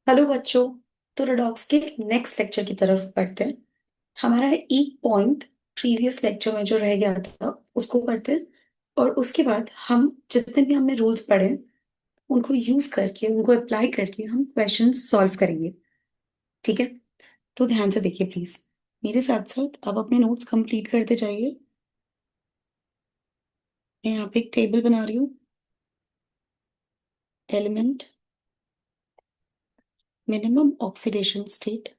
Hello बच्चों। तो redox के नेक्स्ट लेक्चर की तरफ बढ़ते हैं। हमारा एक पॉइंट प्रीवियस लेक्चर में जो रह गया था उसको करते हैं। और उसके बाद हम जितने भी हमने रूल्स पढ़े हैं, उनको यूज करके उनको अप्लाई करके हम क्वेश्चन सॉल्व करेंगे। ठीक है। तो ध्यान से देखिए प्लीज। मेरे साथ साथ आप अपने नोट्स कंप्लीट करते जाइए। मैं यहाँ पे एक टेबल बना रही हूँ। Element, minimum oxidation state,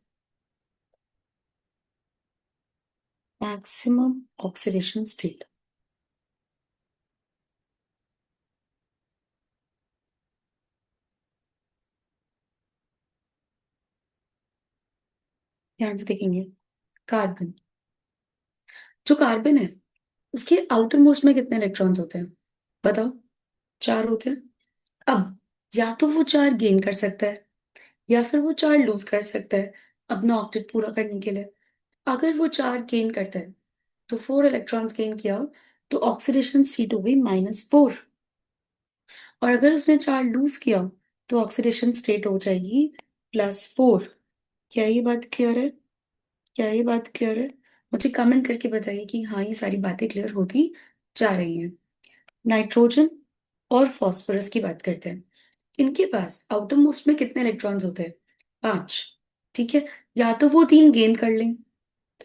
maximum oxidation state. ध्यान से देखेंगे। कार्बन, जो कार्बन है उसके आउटर मोस्ट में कितने इलेक्ट्रॉन्स होते हैं? बताओ। चार होते हैं। अब या तो वो चार गेन कर सकता है या फिर वो चार लूज कर सकता है अपना ऑक्टेट पूरा करने के लिए। अगर वो चार गेन करता है तो फोर इलेक्ट्रॉन्स गेन किया, तो ऑक्सीडेशन स्टेट हो गई -4। और अगर उसने चार लूज किया तो ऑक्सीडेशन स्टेट हो जाएगी +4। क्या ये बात क्लियर है? क्या ये बात क्लियर है? मुझे कमेंट करके बताइए कि हाँ, ये सारी बातें क्लियर होती जा रही हैं। नाइट्रोजन और फास्फोरस की बात करते हैं। इनके पास आउटर मोस्ट में कितने इलेक्ट्रॉन्स होते हैं? 5। ठीक है। या तो वो तीन गेन कर लें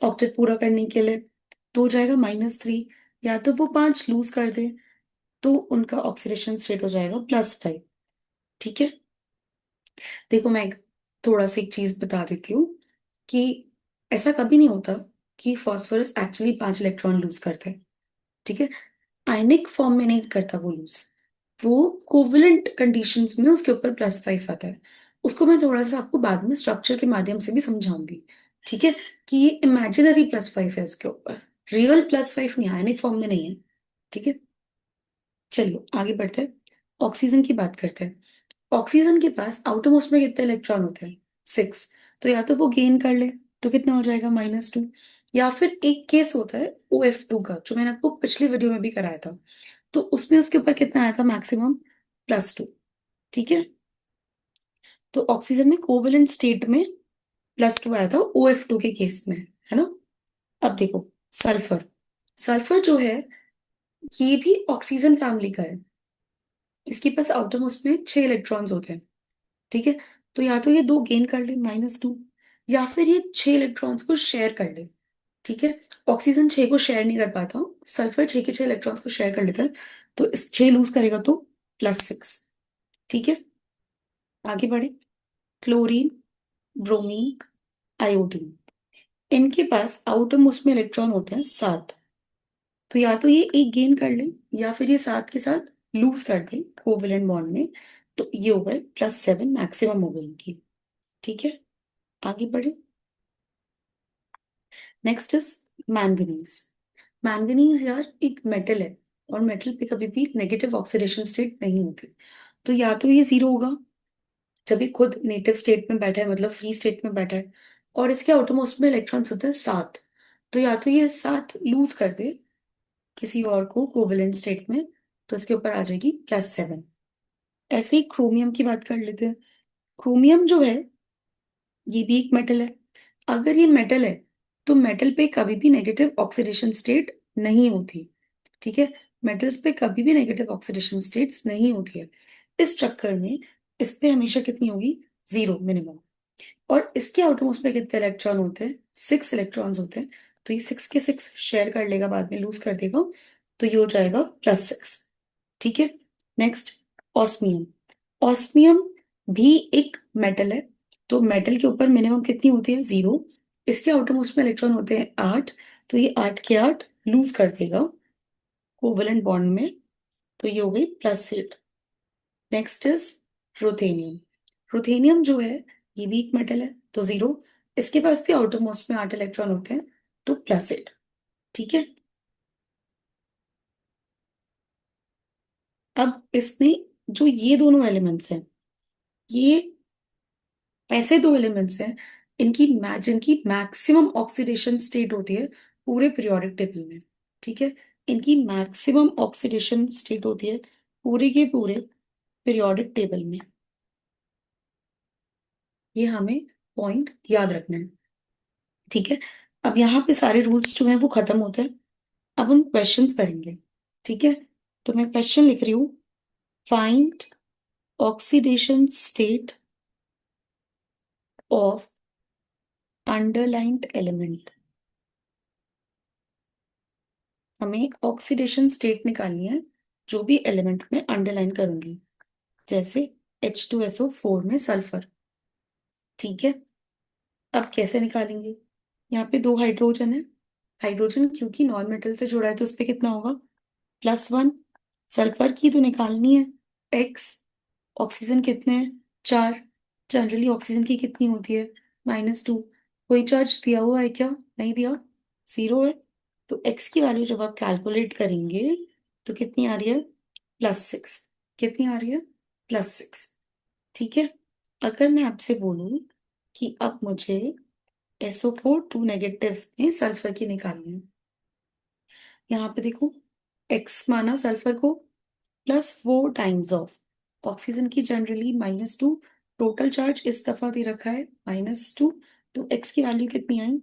ऑक्टेट पूरा करने के लिए, तो हो जाएगा -3। या तो वो पांच लूज कर दे, तो उनका ऑक्सीडेशन स्टेट हो जाएगा +5। ठीक है। देखो, मैं थोड़ा सा एक चीज बता देती हूँ कि ऐसा कभी नहीं होता कि फास्फोरस एक्चुअली 5 इलेक्ट्रॉन लूज करता है। ठीक है। आयनिक फॉर्म में नहीं करता वो लूज। वो कोवलेंट कंडीशंस में उसके ऊपर +5 आता है। उसको मैं थोड़ा सा आपको बाद में स्ट्रक्चर के माध्यम से भी समझाऊंगी। ठीक है। कि ये इमेजिनरी +5 है उसके ऊपर। रियल +5 नहीं, आयनिक फॉर्म में नहीं है। ठीक है। चलिए आगे बढ़ते हैं। ऑक्सीजन की बात करते हैं। ऑक्सीजन के पास आउटर मोस्ट में कितने इलेक्ट्रॉन होते हैं? 6। तो या तो वो गेन कर ले, तो कितना हो जाएगा -2। या फिर एक केस होता है OF2 का, जो मैंने आपको पिछली वीडियो में भी कराया था। तो उसमें उसके ऊपर कितना आया था? मैक्सिमम +2। ठीक है। तो ऑक्सीजन में कोवेलेंट स्टेट में +2 आया था OF2 के केस में, है ना? अब देखो, सल्फर। सल्फर जो है, ये भी ऑक्सीजन फैमिली का है। इसके पास आउटर मोस्ट में 6 इलेक्ट्रॉन्स होते हैं। ठीक है। तो या तो ये दो गेन कर ले -2, या फिर ये 6 इलेक्ट्रॉन्स को शेयर कर ले। ठीक है। ऑक्सीजन 6 को शेयर नहीं कर पाता, सल्फर 6 के 6 इलेक्ट्रॉन्स को शेयर कर लेता है। तो इस 6 लूज करेगा तो +6। ठीक है। आगे बढ़े। Chlorine, bromine, iodine. इनके पास आउटर मोस्ट में इलेक्ट्रॉन होते हैं 7। तो या तो ये एक गेन कर ले, या फिर ये 7 के साथ लूज कर दे कोवेलेंट बॉन्ड में। तो ये हो गए +7, मैक्सिमम हो गई इनकी। ठीक है। आगे बढ़े। Next is manganese. मैंगनीज यार एक मेटल है, और मेटल पे कभी भी नेगेटिव ऑक्सीडेशन स्टेट नहीं होती। तो या तो ये 0 होगा जब ये खुद नेटिव स्टेट में बैठा है, मतलब फ्री स्टेट में बैठा है, और इसके आउटरमोस्ट में इलेक्ट्रॉन्स होते हैं 7। तो या तो ये 7 लूज कर दे किसी और को कोवेलेंट स्टेट में, तो इसके ऊपर आ जाएगी +7। ऐसे ही क्रोमियम की बात कर लेते हैं। क्रोमियम जो है, ये भी एक मेटल है। अगर ये मेटल है, तो मेटल पे कभी भी नेगेटिव ऑक्सीडेशन स्टेट नहीं होती। ठीक है। मेटल्स पे कभी भी नेगेटिव ऑक्सीडेशन स्टेट्स नहीं होती है। इस चक्कर में इस पे हमेशा कितनी होगी? 0 मिनिमम। और इसके आउटरमोस्ट में कितने इलेक्ट्रॉन होते हैं? 6 इलेक्ट्रॉन्स होते हैं। तो ये 6 के 6 शेयर कर लेगा, बाद में लूज कर देगा। तो ये हो जाएगा +6। ठीक है। Next, osmium. ऑस्मियम भी एक मेटल है। तो मेटल के ऊपर मिनिमम कितनी होती है? 0। इसके आउटरमोस्ट में इलेक्ट्रॉन होते हैं 8। तो ये 8 के 8 लूज कर देगा कोवलेंट बॉन्ड में। तो ये हो गई +8। Next is ruthenium. रुथेनियम जो है, ये भी एक मेटल है। तो 0। इसके पास भी आउटर मोस्ट में 8 इलेक्ट्रॉन होते हैं। तो +8। ठीक है। अब इसमें जो ये दोनों एलिमेंट्स हैं, ये ऐसे दो एलिमेंट्स हैं जिनकी मैक्सिमम ऑक्सीडेशन स्टेट होती है पूरे पीरियोडिक टेबल में। ठीक है। इनकी मैक्सिमम ऑक्सीडेशन स्टेट होती है पूरे के पूरे पीरियोडिक टेबल में। ये हमें पॉइंट याद रखना है। ठीक है। अब यहाँ पे सारे रूल्स जो हैं वो खत्म होते हैं। अब हम क्वेश्चंस करेंगे। ठीक है। तो मैं क्वेश्चन लिख रही हूँ। Find oxidation state of underlined element. हमें ऑक्सीडेशन स्टेट निकालनी है जो भी एलिमेंट में अंडरलाइन करूंगी, जैसे H2SO4 में सल्फर। ठीक है। अब कैसे निकालेंगे? यहाँ पे दो हाइड्रोजन है। हाइड्रोजन क्योंकि नॉन मेटल से जुड़ा है तो उस पे कितना होगा? +1। सल्फर की तो निकालनी है X। ऑक्सीजन कितने हैं? 4। जनरली ऑक्सीजन की कितनी होती है? -2। कोई चार्ज दिया हुआ है क्या? नहीं दिया। 0 है। तो X की वैल्यू जब आप कैलकुलेट करेंगे तो कितनी आ रही है? +6। कितनी आ रही है? +6। ठीक है। अगर मैं आपसे बोलूं कि अब मुझे SO4 2 नेगेटिव में सल्फर की निकालनी है। यहाँ पे देखो, X माना सल्फर को, +4 टाइम्स ऑफ ऑक्सीजन की जनरली -2। टोटल चार्ज इस दफा दे रखा है -2। तो X की वैल्यू कितनी आई?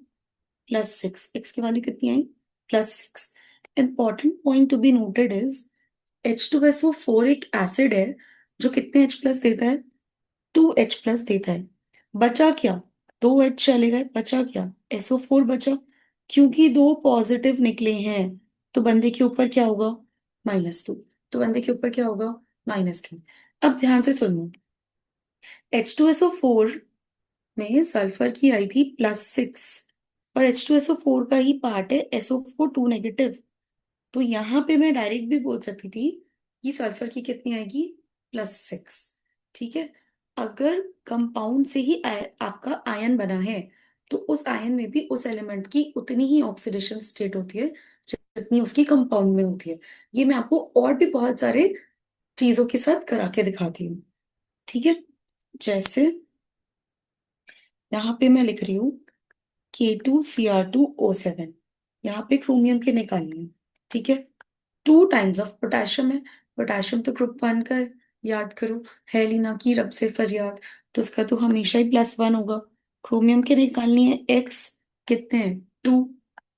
+6। X की वैल्यू कितनी आई? +6। Important point to be noted is H2SO4 एक एसिड है जो कितने H+ देता है? 2H+ देता है। बचा क्या? 2H चले गए, बचा क्या? SO4 बचा। क्योंकि दो पॉजिटिव निकले हैं तो बंदे के ऊपर क्या होगा? -2। तो बंदे के ऊपर क्या होगा? -2। अब ध्यान से सुनो। H2SO4 में सल्फर की आई थी +6, और H2SO4 का ही पार्ट है SO4 2 नेगेटिव। तो यहाँ पे मैं डायरेक्ट भी बोल सकती थी कि सल्फर की कितनी आएगी? +6। ठीक है। अगर कंपाउंड से ही आपका आयन बना है तो उस आयन में भी उस एलिमेंट की उतनी ही ऑक्सीडेशन स्टेट होती है जितनी उसकी कंपाउंड में होती है। ये मैं आपको और भी बहुत सारे चीजों के साथ करा के दिखाती हूँ। ठीक है। जैसे यहाँ पे मैं लिख रही हूँ K2Cr2O7। यहाँ पे क्रोमियम के निकालनी है। ठीक है। 2 टाइम्स ऑफ पोटेशियम है। पोटेशियम तो ग्रुप 1 का है, याद करो। है लीना की रब से फरियाद। तो उसका तो हमेशा ही +1 होगा। क्रोमियम के निकालनी है X। कितने हैं? 2।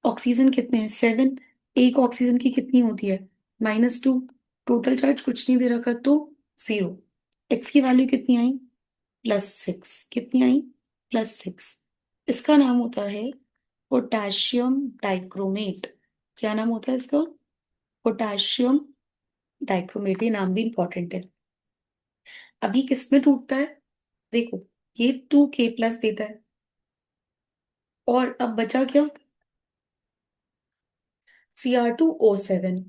ऑक्सीजन कितने हैं? 7। एक ऑक्सीजन की कितनी होती है? -2। टोटल चार्ज कुछ नहीं दे रखा तो 0। X की वैल्यू कितनी आई? +6। कितनी आई? +6। इसका नाम होता है पोटेशियम डाइक्रोमेट। क्या नाम होता है इसका? Potassium dichromate. ये नाम भी इंपॉर्टेंट है। अभी किस में टूटता है? देखो, ये 2K+ देता है। और अब बचा क्या? Cr2O7।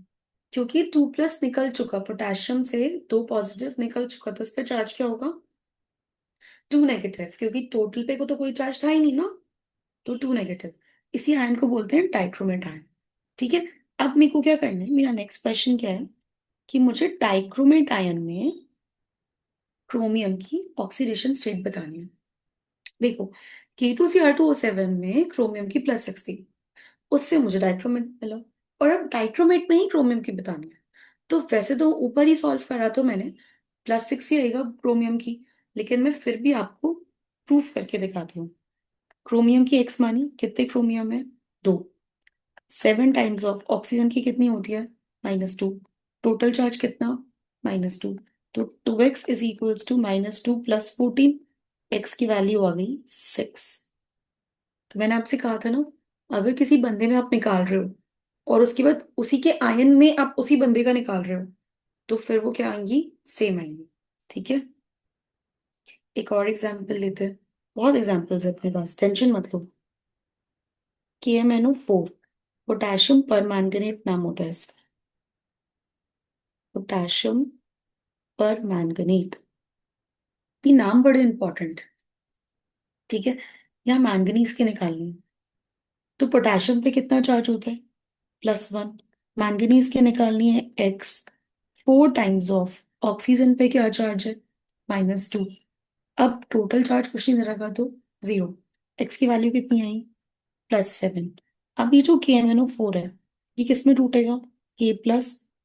क्योंकि 2+ निकल चुका पोटेशियम से, दो पॉजिटिव निकल चुका, तो उस पर चार्ज क्या होगा? 2 नेगेटिव, क्योंकि टोटल पे को तो कोई चार्ज था ही नहीं ना। तो 2 नेगेटिव। इसी आयन को बोलते हैं डाइक्रोमेट आयन। ठीक है। अब मेरे को क्या करना है, मेरा नेक्स्ट क्वेश्चन क्या है कि मुझे डाइक्रोमेट आयन में क्रोमियम की ऑक्सीडेशन स्टेट बतानी है। देखो, K2Cr2O7 में क्रोमियम की +6 थी, उससे मुझे डाइक्रोमेट मिला। और अब डाइक्रोमेट में ही क्रोमियम की बतानी है। तो वैसे तो ऊपर ही सॉल्व करा तो मैंने +6 ही आएगा क्रोमियम की, लेकिन मैं फिर भी आपको प्रूफ करके दिखाती हूँ। क्रोमियम की X मानी, कितने क्रोमियम है? 2। 7 टाइम्स ऑफ ऑक्सीजन की कितनी होती है? -2। टोटल चार्ज कितना? -2। तो 2x = -2 + 14। एक्स की वैल्यू आ गई 6। तो मैंने आपसे कहा था ना, अगर किसी बंदे में आप निकाल रहे हो और उसके बाद उसी के आयन में आप उसी बंदे का निकाल रहे हो तो फिर वो क्या आएंगी? सेम आएंगी। ठीक है। एक और एग्जाम्पल लेते हैं। बहुत एग्जाम्पल्स है अपने पास, टेंशन मत लो। KMnO4, पोटेशियम पर मैंगनेट नाम होता है इसका। पोटेशियम पर मैंगनीट। ये नाम बड़े इंपॉर्टेंट है। ठीक है। यहाँ मैंगनीज के निकालनी है। तो पोटेशियम पे कितना चार्ज होता है? +1। मैंगनीज के निकालनी है X। 4 टाइम्स ऑफ ऑक्सीजन पे क्या चार्ज है? -2। अब टोटल चार्ज कुछ नहीं दे रखा तो 0। X की वैल्यू कितनी आई? +7। अब ये जो KMnO4 है, ये किस में टूटेगा? K+।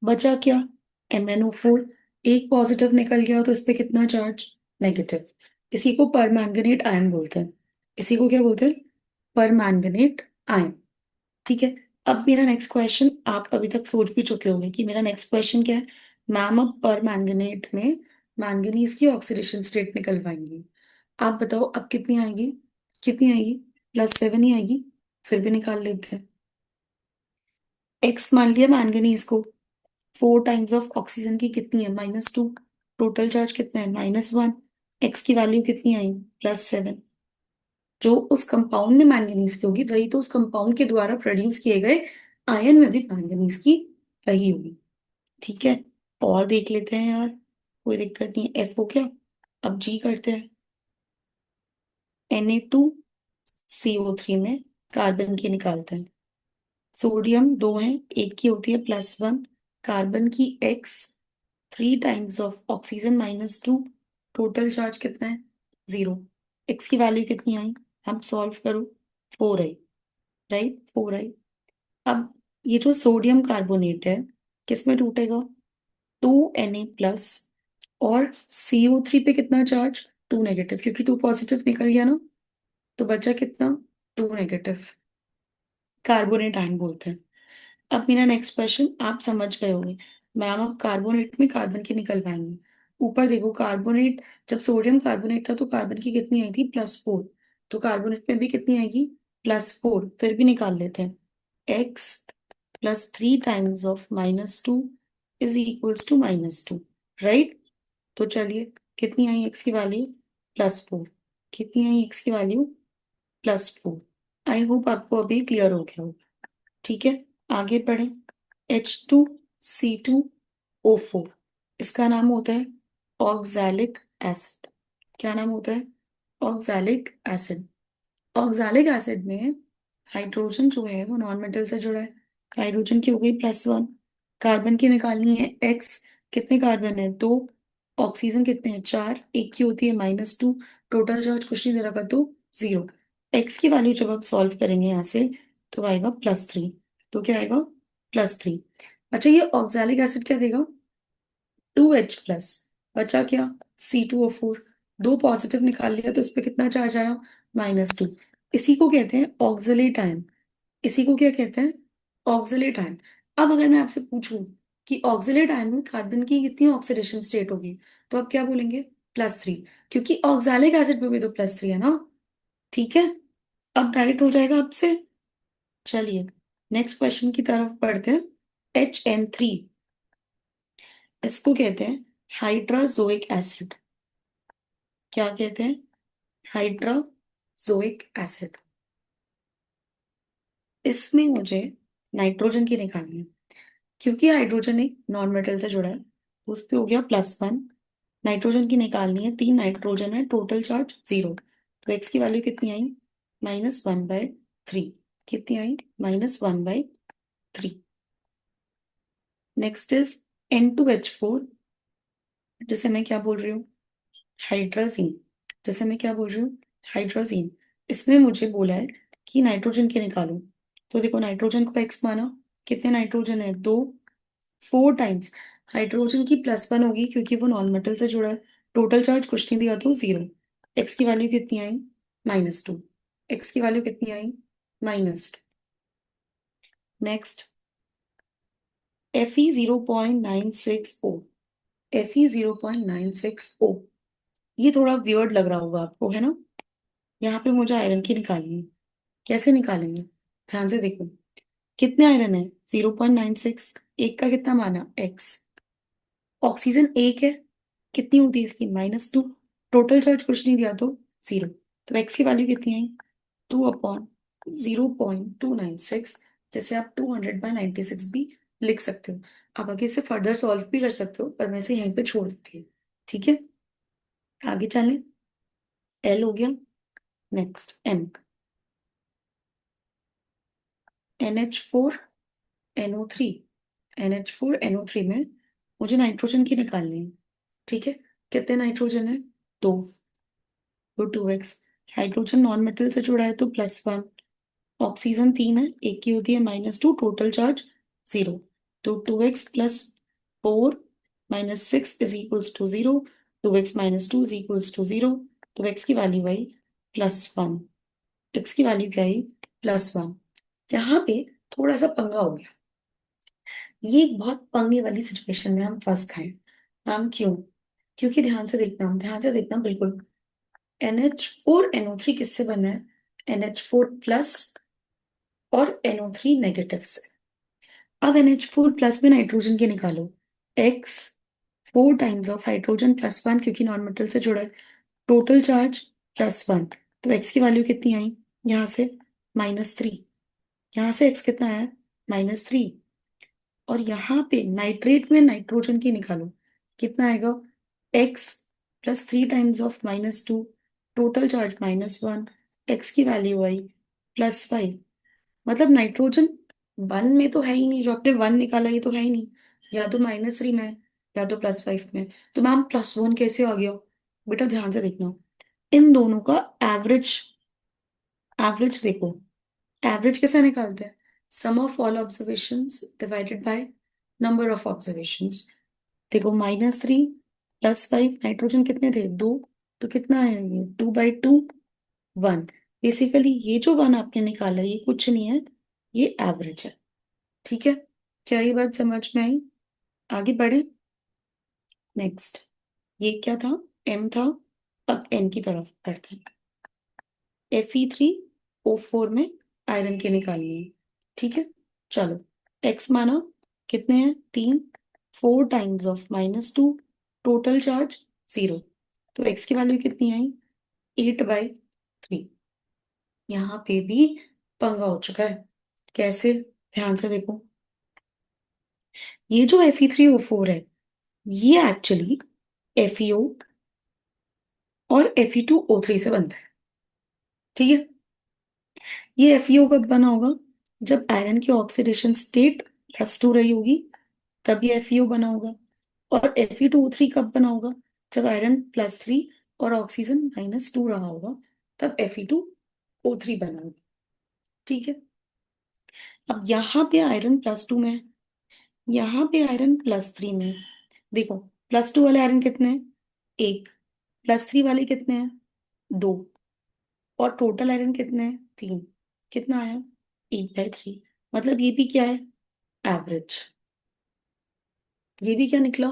बचा क्या? MnO4। एक पॉजिटिव निकल गया तो इस पे कितना चार्ज? नेगेटिव। इसी को परमैंगनेट आयन बोलते हैं। इसी को क्या बोलते हैं? Permanganate ion. ठीक है। अब मेरा नेक्स्ट क्वेश्चन, आप अभी तक सोच भी चुके होंगे कि मेरा नेक्स्ट क्वेश्चन क्या है। मैम अब परमैंगनेट में मैंगनीज की ऑक्सीडेशन स्टेट निकलवाएंगी। आप बताओ अब कितनी आएगी? कितनी आएगी? +7 ही आएगी। फिर भी निकाल लेते हैं। एक्स मान लिया मैंगनीज को। 4 टाइम्स ऑफ ऑक्सीजन की कितनी है? -2। टोटल चार्ज कितना है? -1। एक्स की वैल्यू कितनी आई? +7। जो उस कंपाउंड में मैंगनीज की होगी वही तो उस कंपाउंड के द्वारा प्रोड्यूस किए गए आयन में भी मैंगनीज की वही होगी। ठीक है। और देख लेते हैं यार, कोई दिक्कत नहीं। एफ हो गया। अब जी करते हैं। Na2CO3 में कार्बन की निकालते हैं। सोडियम दो है, एक की होती है +1। कार्बन की x, 3 times of oxygen -2। Total charge कितना है? 0। एक्स की वैल्यू कितनी आई? हम सॉल्व करो। 4 आई। राइट, 4 आई। अब ये जो सोडियम कार्बोनेट है किस में टूटेगा? 2Na+। और CO3 पे कितना चार्ज? 2 नेगेटिव, क्योंकि 2 पॉजिटिव निकल गया ना। तो बचा कितना? 2 नेगेटिव। कार्बोनेट आयन बोलते हैं। अब मेरा नेक्स्ट क्वेश्चन आप समझ गए होंगे। मैम अब कार्बोनेट में कार्बन की निकलवाएंगे। ऊपर देखो कार्बोनेट, जब सोडियम कार्बोनेट था तो कार्बन की कितनी आई थी? +4। तो कार्बोनेट में भी कितनी आएगी? +4। फिर भी निकाल लेते हैं। X +3 times of -2 is equals to -2। Right. तो चलिए, कितनी आई एक्स की वैल्यू? +4। कितनी आई एक्स की वैल्यू? +4। आई होप आपको अभी क्लियर हो गया हो। ठीक है। आगे बढ़े। H2C2O4, इसका नाम होता है ऑक्सैलिक एसिड। क्या नाम होता है? Oxalic acid. ऑक्सैलिक एसिड में हाइड्रोजन जो है वो नॉन मेटल से जुड़ा है। हाइड्रोजन की हो गई +1। कार्बन की निकालनी है एक्स। कितने कार्बन है? 2। ऑक्सीजन कितने हैं? 4। एक की होती है -2। टोटल चार्ज कुछ नहीं दे रखा तो 0। एक्स की वैल्यू जब आप सॉल्व करेंगे यहाँ से तो आएगा +3। तो क्या आएगा? +3। अच्छा, ये ऑक्सैलिक एसिड क्या देगा? 2H+। बचा क्या? C2O4। दो पॉजिटिव निकाल लिया तो उस पर कितना चार्ज आया? -2। इसी को कहते हैं ऑक्सलेट आयन। इसी को क्या कहते हैं? Oxalate ion. अब अगर मैं आपसे पूछूं कि ऑक्सलेट आयन में कार्बन की कितनी ऑक्सीडेशन स्टेट होगी, तो आप क्या बोलेंगे? +3। क्योंकि ऑक्सैलिक एसिड में भी तो +3 है ना। ठीक है। अब डायरेक्ट हो जाएगा आपसे। चलिए, नेक्स्ट क्वेश्चन की तरफ बढ़ते हैं। HN3, इसको कहते हैं हाइड्राजोइक एसिड। क्या कहते हैं? Hydrazoic acid. इसमें मुझे नाइट्रोजन की निकालनी है। क्योंकि हाइड्रोजन एक नॉन मेटल से जुड़ा है, उस पे हो गया +1। नाइट्रोजन की निकालनी है, 3 नाइट्रोजन है, टोटल चार्ज 0। तो एक्स की वैल्यू कितनी आई? -1/3। कितनी आई? -1/3। नेक्स्ट इज N2H4, जिसे मैं क्या बोल रही हूँ? हाइड्राजीन। जैसे मैं क्या बोल रही हूँ? हाइड्राजीन। इसमें मुझे बोला है कि नाइट्रोजन के निकालो। तो देखो, नाइट्रोजन को एक्स माना। कितने नाइट्रोजन है? 2। 4 टाइम्स हाइड्रोजन की +1 होगी क्योंकि वो नॉन मेटल से जुड़ा है। टोटल चार्ज कुछ नहीं दिया तो 0। एक्स की वैल्यू कितनी आई? -2। एक्स की वैल्यू कितनी आई? -2। Next, Fe0.96O। Fe0.96O, ये थोड़ा वियर्ड लग रहा होगा आपको, है ना। यहाँ पे मुझे आयरन की निकालनी है। कैसे निकालेंगे? ध्यान से देखो। कितने आयरन है? 0.96। एक का कितना माना? एक्स। ऑक्सीजन एक है। कितनी होती है इसकी? -2। टोटल चार्ज कुछ नहीं दिया तो 0। तो एक्स की वैल्यू कितनी आई? 2/0.296। जैसे आप 200/96 भी लिख सकते हो। आप आगे इसे फर्दर सॉल्व भी कर सकते हो, पर मैं इसे यहीं पे छोड़ देती हूँ। ठीक है। आगे चलें। एल हो गया। Next N. NH4NO3। NH4NO3 में मुझे नाइट्रोजन की निकालनी है। ठीक है। कितने नाइट्रोजन है? 2। तो 2x। हाइड्रोजन नॉन मेटल से जुड़ा है तो +1। ऑक्सीजन 3 है, एक की होती है -2। Total charge 0। तो 2x +4 -6 is equals to 0। 2x -2 is equals to 0। तो एक्स की वैल्यू आई +1, एक्स की वैल्यू क्या आई +1। यहाँ पे थोड़ा सा पंगा हो गया। ये एक बहुत पंगे वाली सिचुएशन में हम फंस गए। हम क्यों? क्योंकि ध्यान से देखना बिल्कुल। NH4NO3 किससे बना है? NH4 प्लस और NO3 नेगेटिव से। अब NH4 प्लस में नाइट्रोजन के निकालो। एक्स 4 टाइम्स ऑफ हाइड्रोजन +1, क्योंकि नॉन मेटल से जुड़ा है। Total charge +1। तो एक्स की वैल्यू कितनी आई? यहाँ से -3। यहाँ से एक्स कितना है? -3। और यहाँ पे नाइट्रेट में नाइट्रोजन की निकालो। कितना आएगा? X +3 times of -2। Total charge -1। X की वैल्यू आई +5। मतलब नाइट्रोजन वन में तो है ही नहीं, जो आपने वन निकाला ये तो है ही नहीं। या तो -3 में है, या तो +5 में। तो मैम +1 कैसे आ गया? बेटा ध्यान से देखना, इन दोनों का एवरेज, एवरेज देखो। एवरेज कैसे निकालते हैं? Sum of all observations divided by number of observations. देखो -3 +5, नाइट्रोजन कितने थे? 2। तो कितना है ये? 2/2, 1। बेसिकली ये जो वन आपने निकाला ये कुछ नहीं है, ये एवरेज है। ठीक है, क्या ये बात समझ में आई? आगे बढ़े। नेक्स्ट, ये क्या था? एम था। अब एन की तरफ बढ़ते हैं। Fe3O4 में आयरन के निकालिए। ठीक है, चलो। एक्स माना, कितने हैं? 3। 4 टाइम्स ऑफ -2। Total charge 0। तो एक्स की वैल्यू कितनी आई? 8/3। यहाँ पे भी पंगा हो चुका है। कैसे? ध्यान से देखो। ये जो Fe3O4 है, ये एक्चुअली FeO और Fe2O3 से बनता है। ठीक है, ये FeO कब बना होगा? जब आयरन की ऑक्सीडेशन स्टेट +2 रही होगी, तब ये FeO बना होगा। और Fe2O3 कब बना होगा? जब आयरन +3 और ऑक्सीजन -2 रहा होगा, तब Fe2O3 बना होगा। ठीक है, अब यहाँ पे आयरन +2 में है, यहाँ पे आयरन +3 में है। देखो, +2 वाले आयरन कितने हैं? 1। +3 वाले कितने हैं? 2। और टोटल आयरन कितने हैं? 3। कितना आया? 8/3। मतलब ये भी क्या है? एवरेज। ये भी क्या निकला?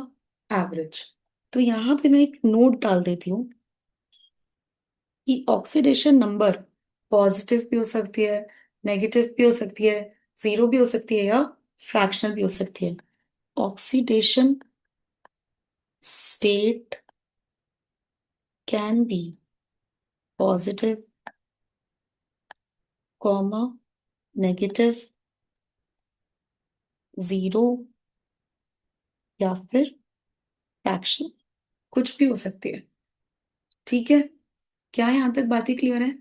एवरेज। तो यहाँ पे मैं एक नोट डाल देती हूँ कि ऑक्सीडेशन नंबर पॉजिटिव भी हो सकती है, नेगेटिव भी हो सकती है, 0 भी हो सकती है, या फ्रैक्शनल भी हो सकती है। Oxidation state can be positive, comma, negative, 0, या फिर फ्रैक्शनल, कुछ भी हो सकती है। ठीक है, क्या यहाँ तक बातें क्लियर है?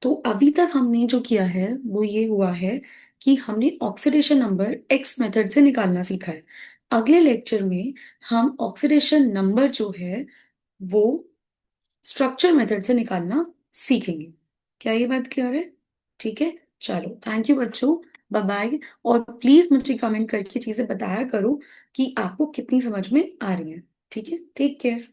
तो अभी तक हमने जो किया है वो ये हुआ है कि हमने ऑक्सीडेशन नंबर एक्स मेथड से निकालना सीखा है। अगले लेक्चर में हम ऑक्सीडेशन नंबर जो है वो स्ट्रक्चर मेथड से निकालना सीखेंगे। क्या ये बात क्लियर है? ठीक है, चलो, थैंक यू बच्चों। Bye bye. और प्लीज मुझे कमेंट करके चीजें बताया करो कि आपको कितनी समझ में आ रही है। ठीक है, टेक केयर।